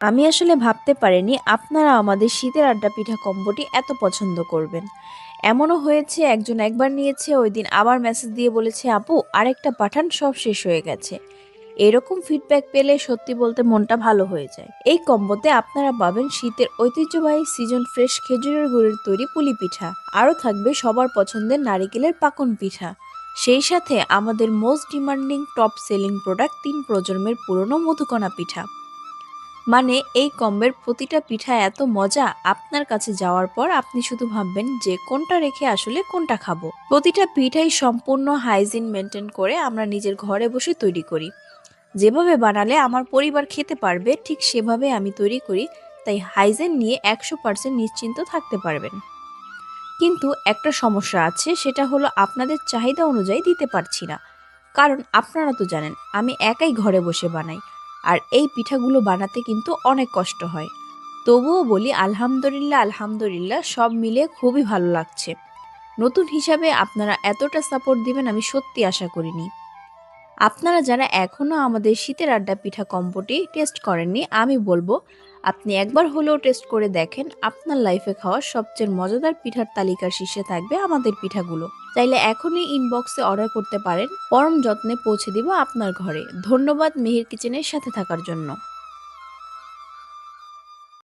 আমি আসলে ভাবতে পারিনি আপনারা আমাদের শীতের আড্ডা পিঠা কম্বোটি এত পছন্দ করবেন। এমনও হয়েছে একজন একবার নিয়েছে ওই দিন আবার মেসেজ দিয়ে বলেছে, আপু আরেকটা পাঠান, সব শেষ হয়ে গেছে। এরকম ফিডব্যাক পেলে সত্যি বলতে মনটা ভালো হয়ে যায়। এই কম্বোতে আপনারা পাবেন শীতের ঐতিহ্যবাহী সিজন ফ্রেশ খেজুরের গুড়ের তৈরি পুলি পিঠা, আরও থাকবে সবার পছন্দের নারিকেলের পাকন পিঠা। সেই সাথে আমাদের most demanding top selling product 3 প্রজন্মের পুরনো মধুকণা পিঠা। মানে এই কম্বের প্রতিটা পিঠা এত মজা, আপনার কাছে যাওয়ার পর আপনি শুধু ভাববেন যে কোনটা রেখে আসলে কোনটা খাবো। প্রতিটা পিঠাই সম্পূর্ণ হাইজিন মেনটেন করে আমরা নিজের ঘরে বসে তৈরি করি। যেভাবে বানালে আমার পরিবার খেতে পারবে ঠিক সেভাবে আমি তৈরি করি, তাই হাইজিন নিয়ে 100% নিশ্চিন্ত থাকতে পারবেন। কিন্তু একটা সমস্যা আছে, সেটা হলো আপনাদের চাহিদা অনুযায়ী দিতে পারছি না। কারণ আপনারা তো জানেন আমি একাই ঘরে বসে বানাই, আর এই পিঠাগুলো বানাতে কিন্তু অনেক কষ্ট হয়। তবুও বলি আলহামদুলিল্লাহ, আলহামদুলিল্লাহ, সব মিলে খুবই ভালো লাগছে। নতুন হিসাবে আপনারা এতটা সাপোর্ট দিবেন আমি সত্যি আশা করিনি। আপনারা যারা এখনও আমাদের শীতের আড্ডা পিঠা কম্বোটি টেস্ট করেননি, আমি বলবো আপনি একবার হলেও টেস্ট করে দেখেন। আপনার লাইফে খাওয়া সবচেয়ে মজাদার পিঠার তালিকার শীর্ষে থাকবে আমাদের পিঠাগুলো। চাইলে এখনই ইনবক্সে অর্ডার করতে পারেন, পরম যত্নে পৌঁছে দিব আপনার ঘরে। ধন্যবাদ মেহের কিচেনের সাথে থাকার জন্য।